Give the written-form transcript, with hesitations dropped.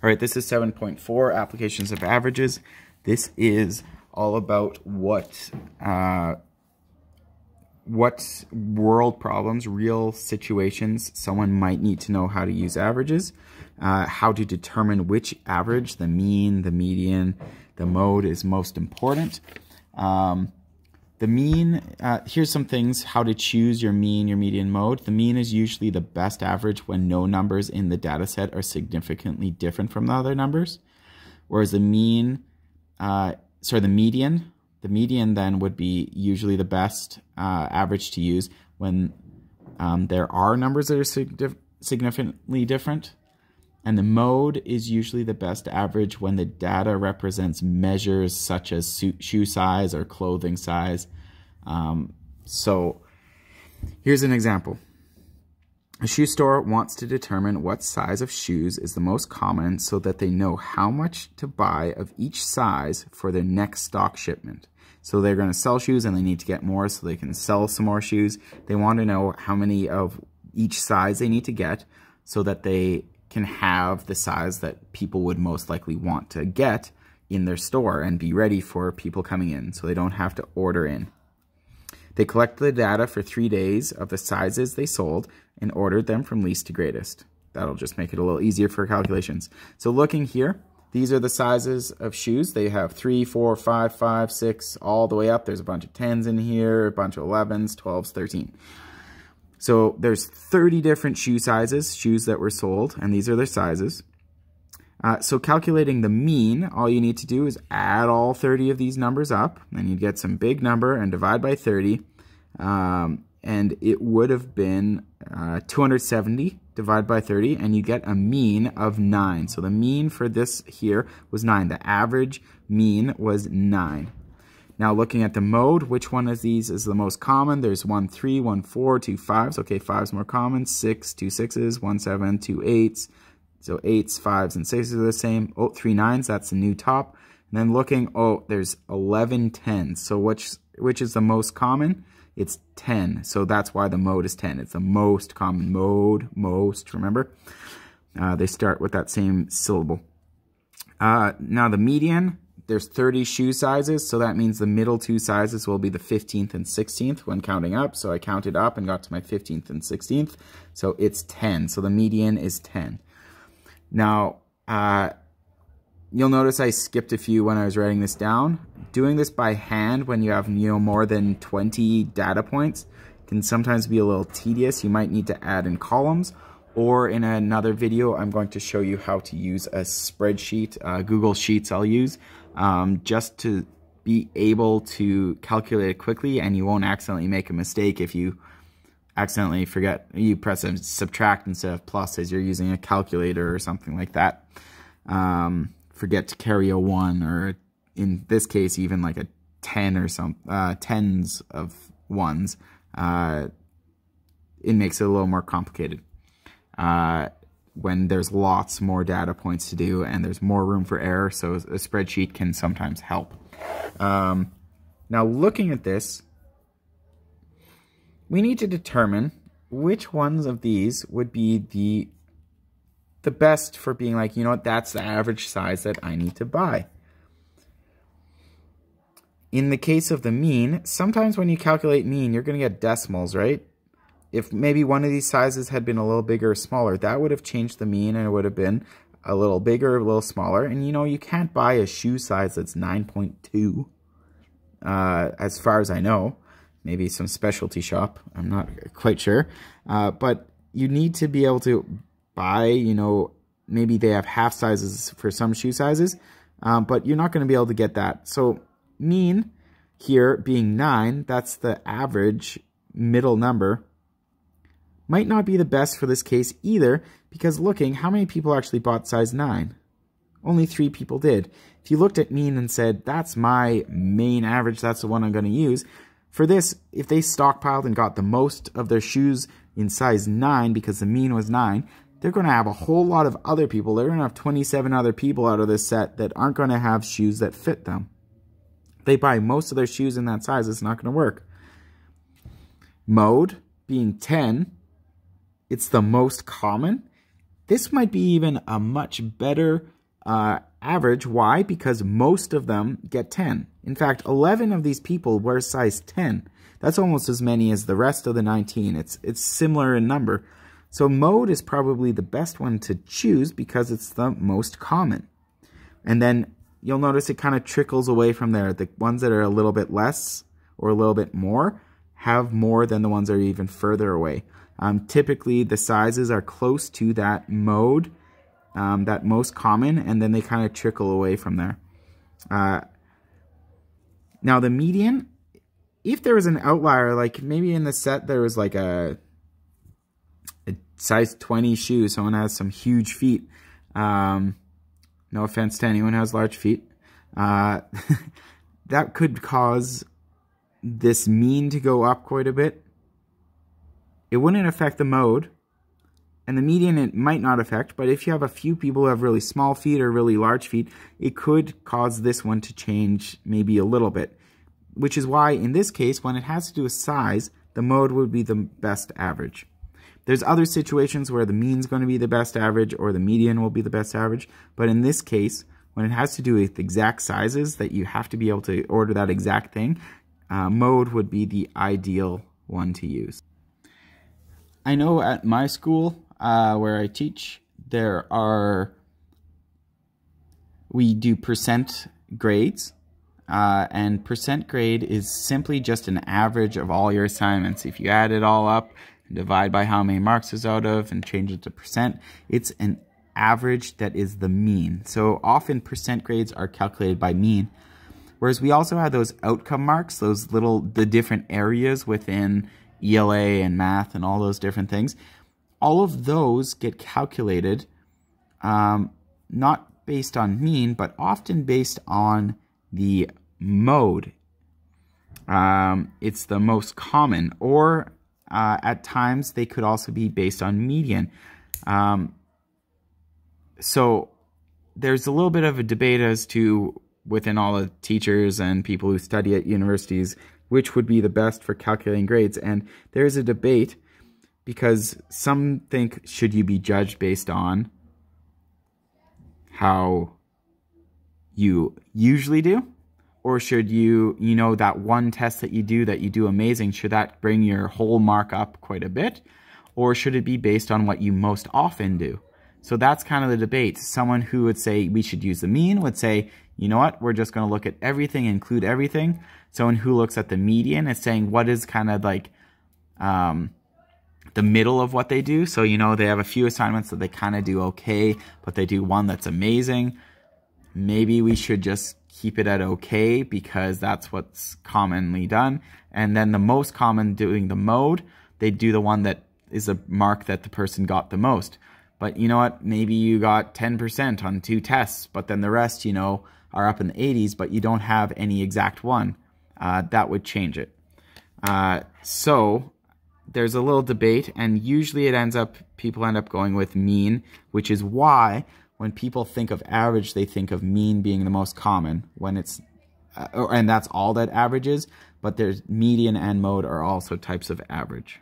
All right, this is 7.4, applications of averages. This is all about what world problems, real situations someone might need to know how to use averages, how to determine which average, the mean, the median, the mode is most important. The mean, here's some things, how to choose your mean, your median, mode. The mean is usually the best average when no numbers in the data set are significantly different from the other numbers. Whereas the median then would be usually the best average to use when there are numbers that are significantly different. And the mode is usually the best average when the data represents measures such as shoe size or clothing size. So here's an example. A shoe store wants to determine what size of shoes is the most common so that they know how much to buy of each size for their next stock shipment. So they're going to sell shoes and they need to get more so they can sell some more shoes. They want to know how many of each size they need to get so that they can have the size that people would most likely want to get in their store and be ready for people coming in so they don't have to order in. They collected the data for 3 days of the sizes they sold and ordered them from least to greatest. That'll just make it a little easier for calculations. So looking here, these are the sizes of shoes. They have 3, 4, 5, 5, 6, all the way up. There's a bunch of 10s in here, a bunch of 11s, 12s, 13. So there's 30 different shoe sizes, shoes that were sold, and these are their sizes. So calculating the mean, all you need to do is add all 30 of these numbers up, and you get some big number and divide by 30. And it would have been 270 divided by 30, and you get a mean of 9. So the mean for this here was 9. The average mean was 9. Now looking at the mode, which one of these is the most common? There's 1, 3, 1, 4, 2, 5s. Okay, 5's more common. 6, 2 6s, 1, 7, 2 8s. So 8s, 5s, and 6s are the same. Oh, 3 9s, that's the new top. And then looking, oh, there's 11 10s. So which is the most common? It's 10. So that's why the mode is 10. It's the most common mode, most, remember? They start with that same syllable. Now the median, there's 30 shoe sizes, so that means the middle two sizes will be the 15th and 16th when counting up. So I counted up and got to my 15th and 16th. So it's 10. So the median is 10. Now, you'll notice I skipped a few when I was writing this down. Doing this by hand when you have more than 20 data points can sometimes be a little tedious. You might need to add in columns. Or in another video, I'm going to show you how to use a spreadsheet, Google Sheets I'll use, just to be able to calculate it quickly and you won't accidentally make a mistake if you accidentally forget, you press a subtract instead of plus as you're using a calculator or something like that. Forget to carry a 1 or in this case even like a 10 or some tens of ones. It makes it a little more complicated. When there's lots more data points to do and there's more room for error, so a spreadsheet can sometimes help. Now looking at this, we need to determine which ones of these would be the best for being like, you know what, that's the average size that I need to buy. In the case of the mean, sometimes when you calculate mean, you're going to get decimals, right? If maybe one of these sizes had been a little bigger or smaller, that would have changed the mean and it would have been a little bigger, a little smaller. And you know, you can't buy a shoe size that's 9.2, as far as I know. Maybe some specialty shop, I'm not quite sure. But you need to be able to buy, you know, maybe they have half sizes for some shoe sizes, but you're not going to be able to get that. So mean here being 9, that's the average middle number, might not be the best for this case either, because looking, how many people actually bought size 9? Only 3 people did. If you looked at mean and said, that's my main average, that's the one I'm going to use, for this, if they stockpiled and got the most of their shoes in size 9 because the mean was 9, they're going to have a whole lot of other people. They're going to have 27 other people out of this set that aren't going to have shoes that fit them. If they buy most of their shoes in that size, it's not going to work. Mode being 10, it's the most common. This might be even a much better average. Why? Because most of them get 10. In fact, 11 of these people wear size 10. That's almost as many as the rest of the 19. It's similar in number. So mode is probably the best one to choose because it's the most common. And then you'll notice it kind of trickles away from there. The ones that are a little bit less or a little bit more have more than the ones that are even further away. Typically, the sizes are close to that mode, that most common, and then they kind of trickle away from there. Now, the median, if there was an outlier, like maybe in the set there was like a size 20 shoe, someone has some huge feet. No offense to anyone who has large feet. That could cause this mean to go up quite a bit. It wouldn't affect the mode, and the median it might not affect, but if you have a few people who have really small feet or really large feet, it could cause this one to change maybe a little bit, which is why in this case, when it has to do with size, the mode would be the best average. There's other situations where the mean is going to be the best average or the median will be the best average, but in this case, when it has to do with exact sizes that you have to be able to order that exact thing, mode would be the ideal one to use. I know at my school where I teach, we do percent grades, and percent grade is simply just an average of all your assignments. If you add it all up and divide by how many marks is out of and change it to percent, it's an average that is the mean. So often percent grades are calculated by mean, whereas we also have those outcome marks, the different areas within ELA and math and all those different things. All of those get calculated not based on mean, but often based on the mode. It's the most common, or at times they could also be based on median. So there's a little bit of a debate as to, within all the teachers and people who study at universities, which would be the best for calculating grades. And there's a debate because some think, should you be judged based on how you usually do? Or should you know, that one test that you do amazing, should that bring your whole mark up quite a bit? Or should it be based on what you most often do? So that's kind of the debate. Someone who would say we should use the mean would say, you know what, we're just going to look at everything, include everything. Someone who looks at the median is saying what is kind of like the middle of what they do. So, you know, they have a few assignments that they kind of do okay, but they do one that's amazing. Maybe we should just keep it at okay because that's what's commonly done. And then the most common doing the mode, they do the one that is a mark that the person got the most. But you know what, maybe you got 10% on 2 tests, but then the rest, you know, are up in the 80s, but you don't have any exact one. That would change it. So there's a little debate, and usually people end up going with mean, which is why when people think of average, they think of mean being the most common, when it's, and that's all that average is, but there's median and mode are also types of average.